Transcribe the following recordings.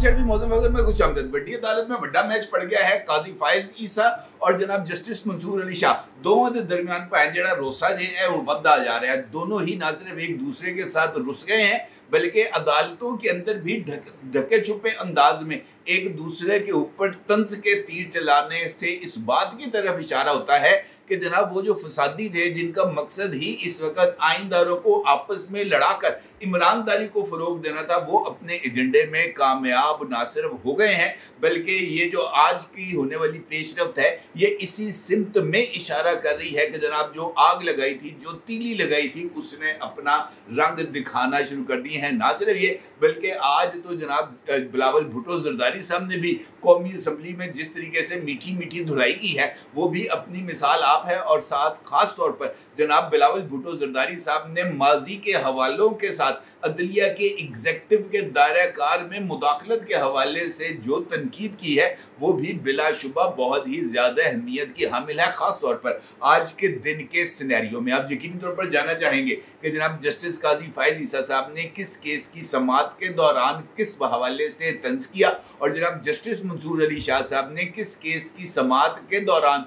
शर्फी मौसम वगैरह में कुछ आमदद। बड़ी अदालत में बड़ा मैच पड़ गया है। काजी फायज ईसा और जनाब जस्टिस मंसूर अली शाह दोनों के दरमियान पर जरा रोसा जो है वो बढ़ता जा रहा है। दोनों ही ना सिर्फ एक दूसरे के साथ रुस गए हैं बल्कि अदालतों के अंदर भी ढके छुपे अंदाज में एक दूसरे के ऊपर तंज के तीर चलाने से इस बात की तरफ इशारा होता है कि जनाब वो जो फसादी थे जिनका मकसद ही इस वक्त आइनदारों को आपस में लड़ाकर इमरानदारी को फरोग देना था, वो अपने एजेंडे में कामयाब ना सिर्फ हो गए हैं बल्कि ये जो आज की होने वाली पेशरफ्त है ये इसी सिमत में इशारा कर रही है कि जनाब जो आग लगाई थी, जो तीली लगाई थी, उसने अपना रंग दिखाना शुरू कर दिए हैं। ना सिर्फ ये बल्कि आज तो जनाब बिलावल भुट्टो जरदारी साहब ने भी कौमी असम्बली में जिस तरीके से मीठी मीठी धुलाई की है वो भी अपनी मिसाल आप है। और साथ खास तौर पर जनाब बिलावल भुट्टो जरदारी साहब ने माजी के हवालों के साथ अदलिया के एग्जेक्टिव के दायरा कार में मुदाखलत के हवाले से जो तनकीद की है वो भी बिलाशुबा बहुत ही ज्यादा अहमियत की हामिल है। खास तौर पर आज के दिन के सिनेरियो में आप यकीनी तौर पर जानना चाहेंगे कि जनाब जस्टिस काजी फायज ईसा साहब ने किस केस की समाअत के दौरान किस हवाले से तंज किया और जनाब जस्टिस मंसूर अली शाह साहब ने किस केस की समाअत के दौरान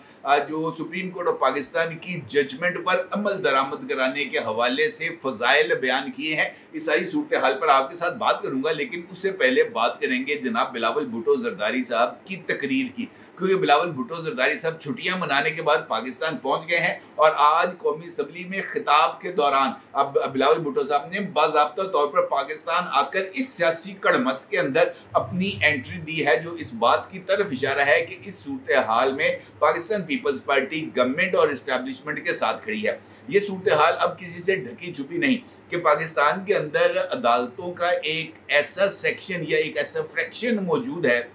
जो सुप्रीम कोर्ट ऑफ पाकिस्तान की जजमेंट पर अमल दरामद कराने के हवाले से फजाइल बयान किए हैं। इस सारी सूरत हाल पर आपके साथ बात करूंगा, लेकिन उससे पहले बात करेंगे जनाब बिलावल भुट्टो जरदारी साहब की तकरीर की, क्योंकि बिलावल भुट्टो जरदारी साहब छुट्टियां मनाने के बाद पाकिस्तान पहुंच गए हैं और आज कौमी असम्बली में खिताब के दौरान अब बिलावल भुट्टो साहब ने बाज़ाब्ता तौर पर पाकिस्तान आकर इस सियासी कड़मस के अंदर अपनी एंट्री दी है, जो इस बात की तरफ इशारा है कि इस सूरत हाल में पाकिस्तान पीपल्स पार्टी गवर्नमेंट और इस्टेब्लिशमेंट के साथ खड़ी है। ये सूरत हाल अब किसी से ढकी छुपी नहीं कि पाकिस्तान के अंदर अदालतों का एक ऐसा सेक्शन या एक ऐसा फ्रैक्शन मौजूद है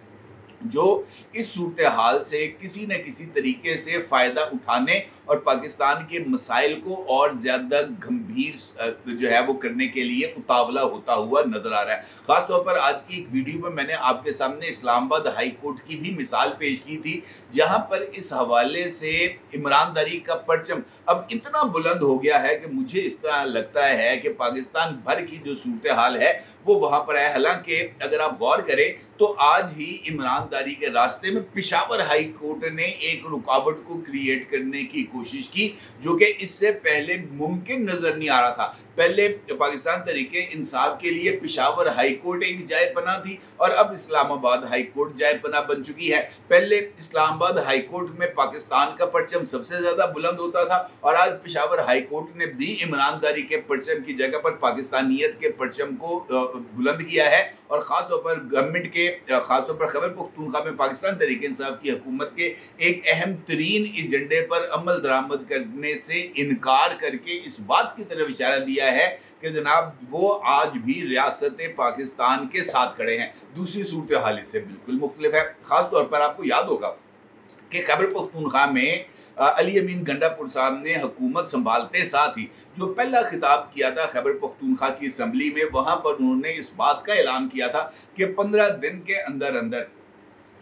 जो इस सूरत हाल से किसी न किसी तरीके से फ़ायदा उठाने और पाकिस्तान के मसाइल को और ज़्यादा गंभीर जो है वो करने के लिए उतावला होता हुआ नज़र आ रहा है। ख़ास तौर पर आज की एक वीडियो में मैंने आपके सामने इस्लामाबाद हाई कोर्ट की भी मिसाल पेश की थी, जहां पर इस हवाले से ईमानदारी का परचम अब इतना बुलंद हो गया है कि मुझे इस तरह लगता है कि पाकिस्तान भर की जो सूरत हाल है वो वहाँ पर है। हालांकि अगर आप गौर करें तो आज ही ईमानदारी के रास्ते में पेशावर हाई कोर्ट ने एक रुकावट को क्रिएट करने की कोशिश की जो कि इससे पहले मुमकिन नजर नहीं आ रहा था। पहले पाकिस्तान तरीके इंसाफ के लिए पेशावर हाई कोर्ट एक जाए पना थी और अब इस्लामाबाद हाई कोर्ट जाए पना बन चुकी है। पहले इस्लामाबाद हाई कोर्ट में पाकिस्तान का परचम सबसे ज्यादा बुलंद होता था और आज पेशावर हाई कोर्ट ने दी ईमानदारी के परचम की जगह पर पाकिस्तानियत के परचम को बुलंद किया है। और खास तौर पर गवर्नमेंट के खासतौर पर खैबर पख्तूनख्वा में पाकिस्तान तरीके इंसाफ की हुकूमत के एक अहम तरीन एजेंडे पर अमल दरामद करने से इनकार करके इस बात की तरफ इशारा दिया है कि जनाब वो आज भी रियासत पाकिस्तान के साथ खड़े हैं। दूसरी सूरत हाल इससे बिल्कुल मुख्तलिफ है। खास तौर पर आपको याद होगा कि खैबर पख्तूनख्वा में अली अमीन गंडापुर साहब ने हुकूमत संभालते साथ ही जो पहला खिताब किया था खैबर पख्तूनख्वा की असम्बली में, वहाँ पर उन्होंने इस बात का ऐलान किया था कि 15 दिन के अंदर अंदर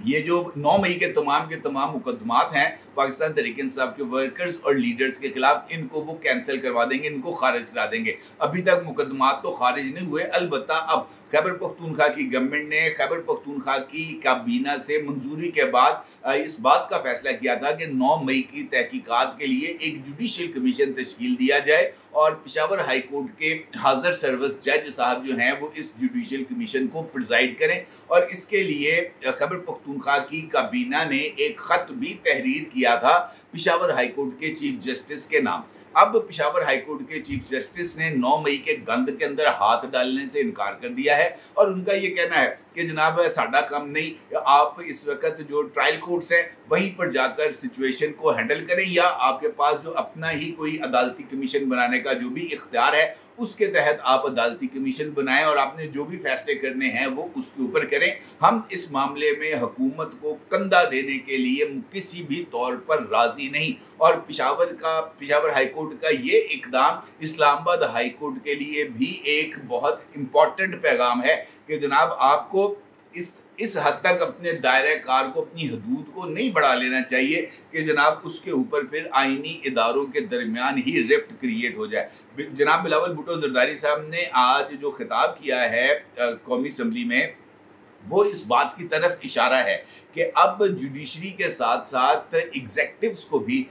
ये जो 9 मई के तमाम मुकदमात हैं पाकिस्तान तरीके इंसाफ के वर्कर्स और लीडर्स के खिलाफ, इनको वो कैंसिल करवा देंगे, इनको खारिज करा देंगे। अभी तक मुकदमात तो खारिज नहीं हुए, अलबत्ता अब खैबर पख्तूनख्वा की गवर्नमेंट ने खैबर पख्तूनख्वा की काबीना से मंजूरी के बाद इस बात का फैसला किया था कि 9 मई की तहकीकात के लिए एक जुडिशल कमीशन तश्कील दिया जाए और पेशावर हाई कोर्ट के हाजिर सर्विस जज साहब जो हैं वो इस जुडिशल कमीशन को प्रिजाइड करें। और इसके लिए खैबर पख्तूनख्वा की काबीना ने एक ख़त भी तहरीर किया था पेशावर हाई कोर्ट के चीफ जस्टिस के नाम। अब पेशावर हाई कोर्ट के चीफ जस्टिस ने 9 मई के गंद के अंदर हाथ डालने से इनकार कर दिया है और उनका ये कहना है कि जनाब साडा काम नहीं, आप इस वक्त जो ट्रायल कोर्ट्स हैं वहीं पर जाकर सिचुएशन को हैंडल करें या आपके पास जो अपना ही कोई अदालती कमीशन बनाने का जो भी इख्तियार है उसके तहत आप अदालती कमीशन बनाएं और आपने जो भी फैसले करने हैं वो उसके ऊपर करें। हम इस मामले में हुकूमत को कंधा देने के लिए किसी भी तौर पर राजी नहीं। और पेशावर हाई कोर्ट का ये इकदाम इस्लामाबाद हाई कोर्ट के लिए भी एक बहुत इम्पॉर्टेंट पैगाम है कि जनाब आपको इस हद तक अपने दायरे कार को, अपनी हदूद को नहीं बढ़ा लेना चाहिए कि जनाब उसके ऊपर फिर आइनी इदारों के दरमियान ही रिफ्ट क्रिएट हो जाए। जनाब बिलावल भुट्टो जरदारी साहब ने आज जो खिताब किया है कौमी असम्बली में वो इस बात की तरफ इशारा है कि अब जुडिशरी के साथ साथ एग्जेक्टिव्स को भी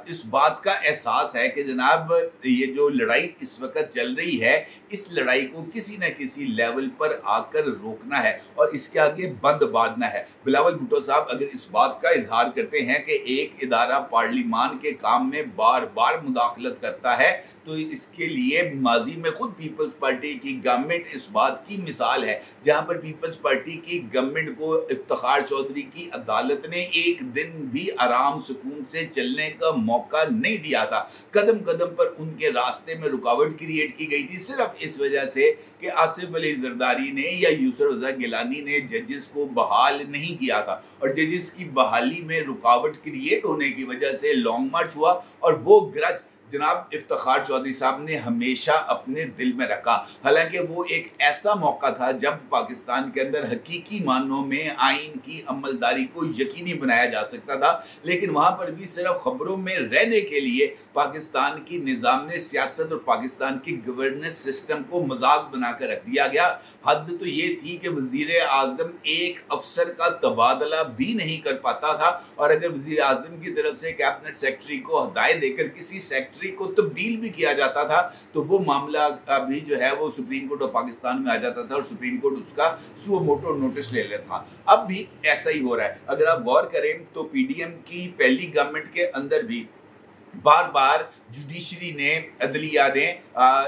इस बात का एहसास है कि जनाब ये जो लड़ाई इस वक्त चल रही है, इस लड़ाई को किसी न किसी लेवल पर आकर रोकना है और इसके आगे बंद बांधना है। बिलावल भुट्टो साहब अगर इस बात का इजहार करते हैं कि एक इदारा पार्लिमान के काम में बार बार मुदाखलत करता है, तो इसके लिए माजी में खुद पीपल्स पार्टी की गवर्नमेंट इस बात की मिसाल है, जहां पर पीपल्स पार्टी की गवर्नमेंट को इफ्तिखार चौधरी की अदालत ने एक दिन भी आराम सुकून से चलने का मौका नहीं दिया था। कदम कदम पर उनके रास्ते में रुकावट क्रिएट की गई थी, सिर्फ इस वजह से कि आसिफ अली जरदारी ने या यूसुफ रजा गिलानी ने जजेस को बहाल नहीं किया था और जजेस की बहाली में रुकावट क्रिएट होने की वजह से लॉन्ग मार्च हुआ और वो ग्रज जनाब इफ्तिखार चौधरी साहब ने हमेशा अपने दिल में रखा। हालांकि वो एक ऐसा मौका था जब पाकिस्तान के अंदर हकीकी मानों में आइन की अमलदारी को यकीनी बनाया जा सकता था, लेकिन वहां पर भी सिर्फ खबरों में रहने के लिए पाकिस्तान की निज़ाम ने सियासत और पाकिस्तान की गवर्नेंस सिस्टम को मजाक बनाकर रख दिया गया। हद तो ये थी कि वजीर आजम एक अफसर का तबादला भी नहीं कर पाता था और अगर वजीर आजम की तरफ से कैबिनेट सेक्रेटरी को हदायत देकर किसी सेक्रेटरी को तब्दील भी किया जाता था तो वो मामला अभी जो है वो सुप्रीम कोर्ट ऑफ पाकिस्तान में आ जाता था और सुप्रीम कोर्ट उसका सुओ मोटो नोटिस ले लेता था। अब भी ऐसा ही हो रहा है। अगर आप गौर करें तो पीडीएम की पहली गवर्नमेंट के अंदर भी बार बार जुडिशरी ने अदलिया ने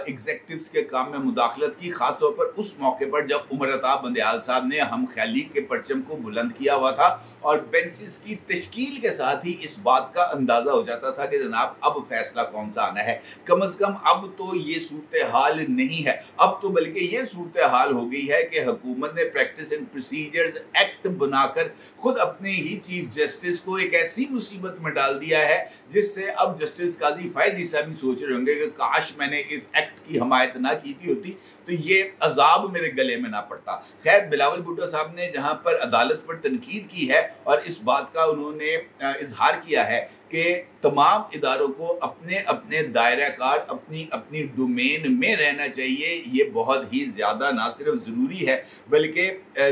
एग्जेक्टिव्स के काम में मुदाखलत की, खासतौर पर उस मौके पर जब उमर अताब बंदयाल साहब ने हम ख्याली के परचम को बुलंद किया हुआ था और बेंचेस की तश्कील के साथ ही इस बात का अंदाजा हो जाता था कि जनाब अब फैसला कौन सा आना है। कम से कम अब तो ये सूरत हाल नहीं है, अब तो बल्कि ये सूरत हाल हो गई है कि हुकूमत ने प्रैक्टिस एंड प्रोसीजर्स एक्ट बनाकर खुद अपने ही चीफ जस्टिस को एक ऐसी मुसीबत में डाल दिया है जिससे अब जस्टिस काजी फायज ईसा भी सोच रहे होंगे कि काश मैंने इस एक्ट की हमायत ना की थी होती तो ये अजाब मेरे गले में ना पड़ता। खैर, बिलावल भुट्टो साहब ने जहां पर अदालत पर तनकीद की है और इस बात का उन्होंने इजहार किया है कि तमाम इदारों को अपने अपने दायरा कार अपनी अपनी डोमेन में रहना चाहिए, ये बहुत ही ज़्यादा ना सिर्फ ज़रूरी है बल्कि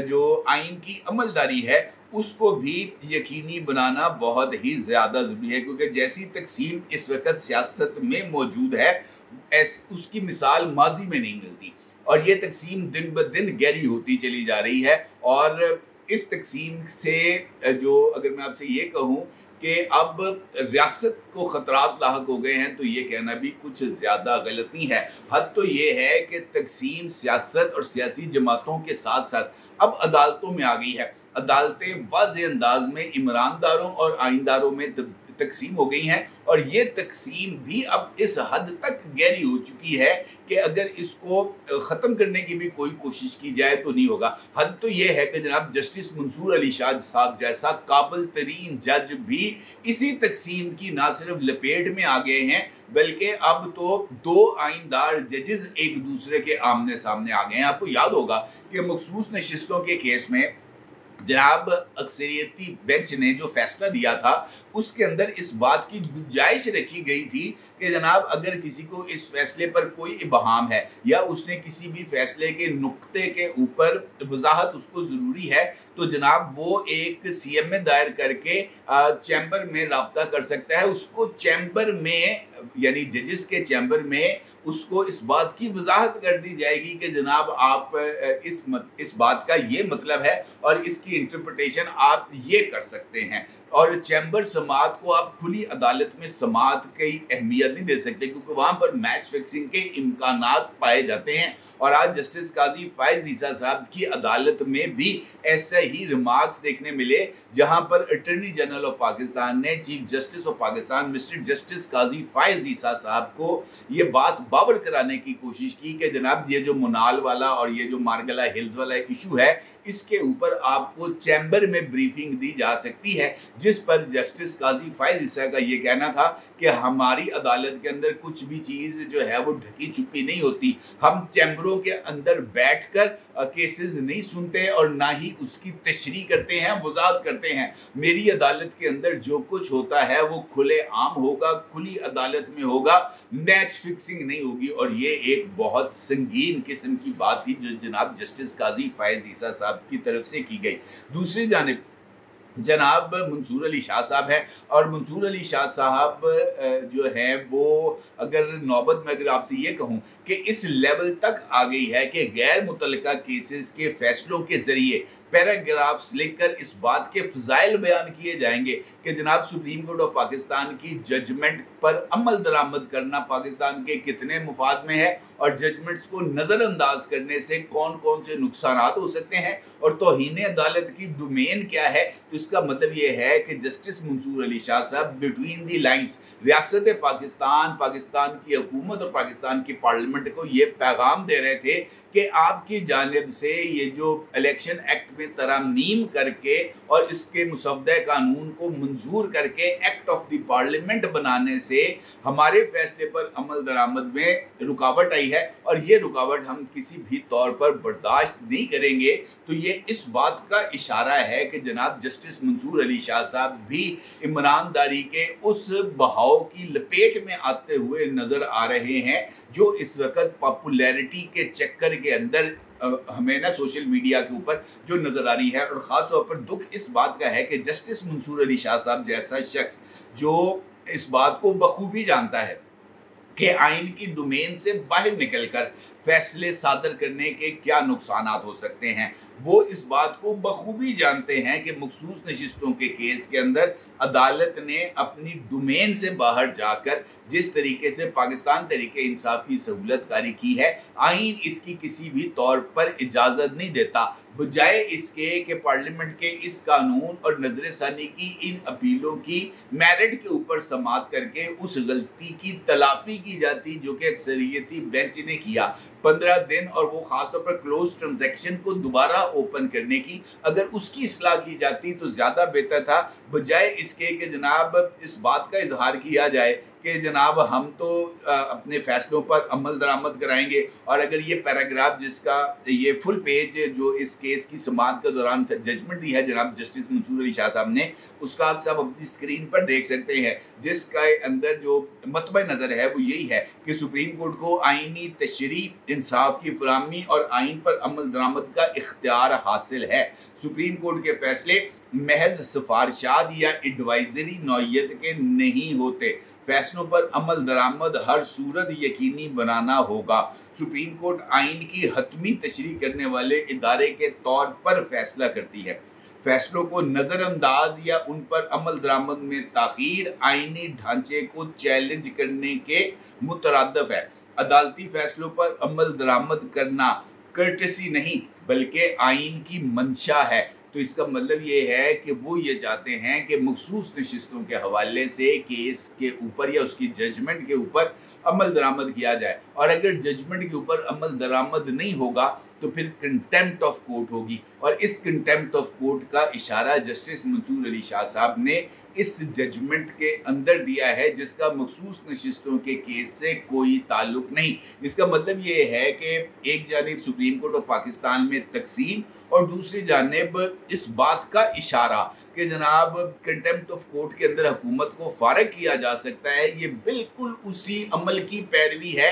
जो आइन की अमलदारी है उसको भी यकीनी बनाना बहुत ही ज़्यादा ज़रूरी है, क्योंकि जैसी तकसीम इस वक्त सियासत में मौजूद है उसकी मिसाल माजी में नहीं मिलती और ये तकसीम दिन ब दिन गहरी होती चली जा रही है। और इस तकसीम से जो अगर मैं आपसे ये कहूँ कि अब रियासत को ख़तरात लाहक हो गए हैं तो ये कहना भी कुछ ज़्यादा गलत नहीं है। हद तो ये है कि तकसीम सियासत और सियासी जमातों के साथ साथ अब अदालतों में आ गई है। अदालतें वाज़ेह अंदाज में इमरानदारों और आइनदारों में तकसीम हो गई हैं और ये तकसीम भी अब इस हद तक गहरी हो चुकी है कि अगर इसको ख़त्म करने की भी कोई कोशिश की जाए तो नहीं होगा। हद तो ये है कि जनाब जस्टिस मंसूर अली शाह साहब जैसा काबिल तरीन जज भी इसी तकसीम की ना सिर्फ लपेट में आ गए हैं बल्कि अब तो दो आइनदार जजेस एक दूसरे के आमने सामने आ गए हैं। आपको याद होगा कि मखसूस नशिस्तों के केस में जनाब अक्सरियती बेंच ने जो फैसला दिया था उसके अंदर इस बात की गुंजाइश रखी गई थी कि जनाब अगर किसी को इस फैसले पर कोई इबहाम है या उसने किसी भी फैसले के नुक्ते के ऊपर वजाहत उसको ज़रूरी है तो जनाब वो एक सीएमए दायर करके चैम्बर में रब्ता कर सकता है। उसको चैम्बर में यानी जजेस के चैम्बर में उसको इस बात की वजाहत कर दी जाएगी कि जनाब आप इस बात का ये मतलब है और इसकी इंटरप्रिटेशन आप ये कर सकते हैं। और चैम्बर समात को आप खुली अदालत में समात की अहमियत नहीं दे सकते क्योंकि वहाँ पर मैच फिक्सिंग के इम्कानात पाए जाते हैं। और आज जस्टिस काजी फायज ईसा साहब की अदालत में भी ऐसे ही रिमार्क्स देखने मिले जहाँ पर अटॉर्नी जनरल ऑफ पाकिस्तान ने chief justice of Pakistan mister justice Qazi Faez Isa साहब को ये बात बावर कराने की कोशिश की कि जनाब ये जो मुनाल वाला और ये जो मारगला हिल्स वाला इशू है इसके ऊपर आपको चैम्बर में ब्रीफिंग दी जा सकती है, जिस पर जस्टिस काजी फायज ईसा का ये कहना था कि हमारी अदालत के अंदर कुछ भी चीज़ जो है वो ढकी छुपी नहीं होती। हम चैम्बरों के अंदर बैठकर केसेस नहीं सुनते और ना ही उसकी तशरीह करते हैं, वजाहत करते हैं। मेरी अदालत के अंदर जो कुछ होता है वो खुले आम होगा, खुली अदालत में होगा, मैच फिक्सिंग नहीं होगी। और ये एक बहुत संगीन किस्म की बात थी जो जनाब जस्टिस काजी फायज ईसा साहब की तरफ से की गई। दूसरी जानिब जनाब मंसूर अली शाह साहब हैं, और मंसूर अली शाह साहब जो हैं वो अगर नौबत में अगर आपसे ये कहूँ कि इस लेवल तक आ गई है कि गैर मुतल्लिका केसेस के फैसलों के ज़रिए पैराग्राफ्स लिखकर इस बात के फ़ज़ाइल बयान किए जाएंगे कि जनाब सुप्रीम कोर्ट ऑफ पाकिस्तान की जजमेंट पर अमल दरामद करना पाकिस्तान के कितने मुफाद में है, और जजमेंट्स को नज़रअंदाज करने से कौन कौन से नुकसानात हो सकते हैं, और तौहीन अदालत की डोमेन क्या है। तो इसका मतलब ये है कि जस्टिस मंसूर अली शाह साहब बिटवीन दी लाइन्स रियासत पाकिस्तान, पाकिस्तान की हुकूमत और पाकिस्तान की पार्लियामेंट को ये पैगाम दे रहे थे कि आपकी जानिब से ये जो इलेक्शन एक्ट में तरमीम करके और इसके मुसव्वदा कानून को मंजूर करके एक्ट ऑफ द पार्लियामेंट बनाने से हमारे फैसले पर अमल दरामद में रुकावट आई है, और ये रुकावट हम किसी भी तौर पर बर्दाश्त नहीं करेंगे। तो ये इस बात का इशारा है कि जनाब जस्टिस मंसूर अली शाह साहब भी ईमानदारी के उस बहाव की लपेट में आते हुए नज़र आ रहे हैं जो इस वक्त पॉपुलैरिटी के चक्कर के अंदर हमें ना सोशल मीडिया के ऊपर जो नज़र आ रही है। और ख़ास तौर पर दुख इस बात का है कि जस्टिस मंसूर अली शाह साहब जैसा शख्स जो इस बात को बखूबी जानता है कि आइन की डोमेन से बाहर निकलकर फैसले सादर करने के क्या नुकसानात हो सकते हैं, वो इस बात को बखूबी जानते हैं कि मखसूस नशिस्तों के केस के अंदर अदालत ने अपनी डोमेन से बाहर जाकर जिस तरीके से पाकिस्तान तरीके इंसाफ की सहूलत कारी की है, आइन इसकी किसी भी तौर पर इजाज़त नहीं देता। बजाय इसके कि पार्लियामेंट के इस कानून और नजरसानी की इन अपीलों की मेरिट के ऊपर समाअत करके उस गलती की तलाफी की जाती जो कि अक्सरियती बेंच ने किया 15 दिन, और वो खासतौर पर क्लोज ट्रांजैक्शन को दोबारा ओपन करने की अगर उसकी इस्लाह की जाती तो ज़्यादा बेहतर था। बजाय इसके कि जनाब इस बात का इजहार किया जाए कि जनाब हम तो अपने फैसलों पर अमल दरामद कराएंगे, और अगर ये पैराग्राफ जिसका ये फुल पेज जो इस केस की समाअत के दौरान जजमेंट दी है जनाब जस्टिस मंसूर अली शाह साहब ने, उसका आप सब अपनी स्क्रीन पर देख सकते हैं, जिसका अंदर जो मतबा नज़र है वो यही है कि सुप्रीम कोर्ट को आइनी तशरीह, इंसाफ की फराहमी और आइन पर अमल दरामद का इख्तियार हासिल है। सुप्रीम कोर्ट के फैसले महज सिफारिशात या एडवाइजरी नौइयत के नहीं होते, फैसलों पर अमल दरामद हर सूरत यकीनी बनाना होगा। सुप्रीम कोर्ट आइन की हतमी तशरीह करने वाले इदारे के तौर पर फैसला करती है। फैसलों को नज़रअंदाज या उन पर अमल दरामद में ताख़ीर आइनी ढांचे को चैलेंज करने के मुतरादफ है। अदालती फैसलों पर अमल दरामद करना कर्टसी नहीं बल्कि आइन की मंशा है। तो इसका मतलब ये है कि वो ये चाहते हैं कि मखसूस नशिस्तों के हवाले से केस के ऊपर या उसकी जजमेंट के ऊपर अमल दरामद किया जाए, और अगर जजमेंट के ऊपर अमल दरामद नहीं होगा तो फिर कंटेम्प्ट ऑफ कोर्ट होगी। और इस कंटेम्प्ट ऑफ कोर्ट का इशारा जस्टिस मंसूर अली शाह साहब ने इस जजमेंट के अंदर दिया है जिसका मखसूस नशिस्तों के केस से कोई ताल्लुक नहीं। इसका मतलब ये है कि एक जानिब सुप्रीम कोर्ट ऑफ पाकिस्तान में तकसीम और दूसरी जानिब इस बात का इशारा कि जनाब कंटेम्प्ट ऑफ कोर्ट के अंदर हुकूमत को फारग किया जा सकता है, ये बिल्कुल उसी अमल की पैरवी है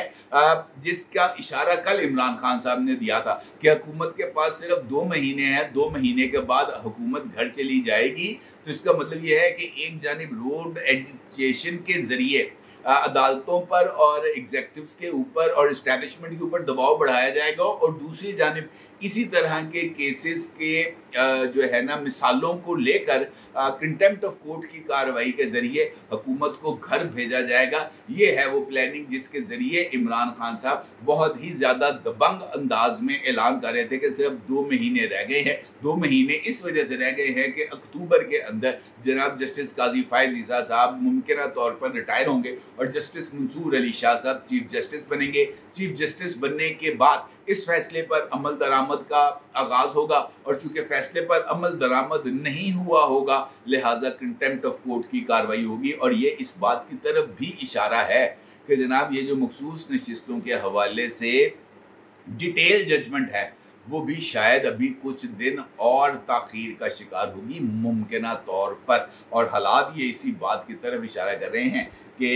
जिसका इशारा कल इमरान खान साहब ने दिया था कि हुकूमत के पास सिर्फ 2 महीने हैं, 2 महीने के बाद हुकूमत घर चली जाएगी। तो इसका मतलब यह है कि एक जानिब रोड एजुकेशन के ज़रिए अदालतों पर और एग्जेक्टिव्स के ऊपर और इस्टेब्लिशमेंट के ऊपर दबाव बढ़ाया जाएगा, और दूसरी जानिब इसी तरह के केसेस के जो है ना मिसालों को लेकर कंटेम्प्ट ऑफ कोर्ट की कार्रवाई के ज़रिए हुकूमत को घर भेजा जाएगा। ये है वो प्लानिंग जिसके ज़रिए इमरान खान साहब बहुत ही ज़्यादा दबंग अंदाज में ऐलान कर रहे थे कि सिर्फ 2 महीने रह गए हैं। 2 महीने इस वजह से रह गए हैं कि अक्टूबर के अंदर जनाब जस्टिस काजी फायज ईसा साहब मुमकिन तौर पर रिटायर होंगे, और जस्टिस मंसूर अली शाह साहब चीफ जस्टिस बनेंगे। चीफ जस्टिस बनने के बाद इस फैसले पर अमल दरामद का आगाज होगा और चूंकि फैसले पर अमल दरामद नहीं हुआ होगा लिहाजा कंटेम्प्ट ऑफ कोर्ट की कार्रवाई होगी। और ये इस बात की तरफ भी इशारा है कि जनाब ये जो मखसूस नशिस्तों के हवाले से डिटेल जजमेंट है वो भी शायद अभी कुछ दिन और ताखीर का शिकार होगी मुमकिना तौर पर। और हालात ये इसी बात की तरफ इशारा कर रहे हैं कि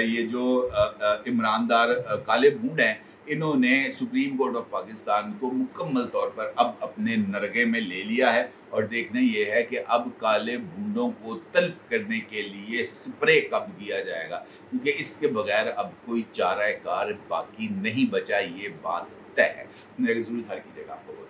ये जो इमरानदार काले बूंद हैं इन्होंने सुप्रीम कोर्ट ऑफ पाकिस्तान को मुकम्मल तौर पर अब अपने नरगे में ले लिया है। और देखना ये है कि अब काले बूंदों को तल्फ करने के लिए स्प्रे कब किया जाएगा, क्योंकि इसके बगैर अब कोई चारा कार बाकी नहीं बचा, ये बात तय है। मेरे जरूर सारी कीजिएगा आपको।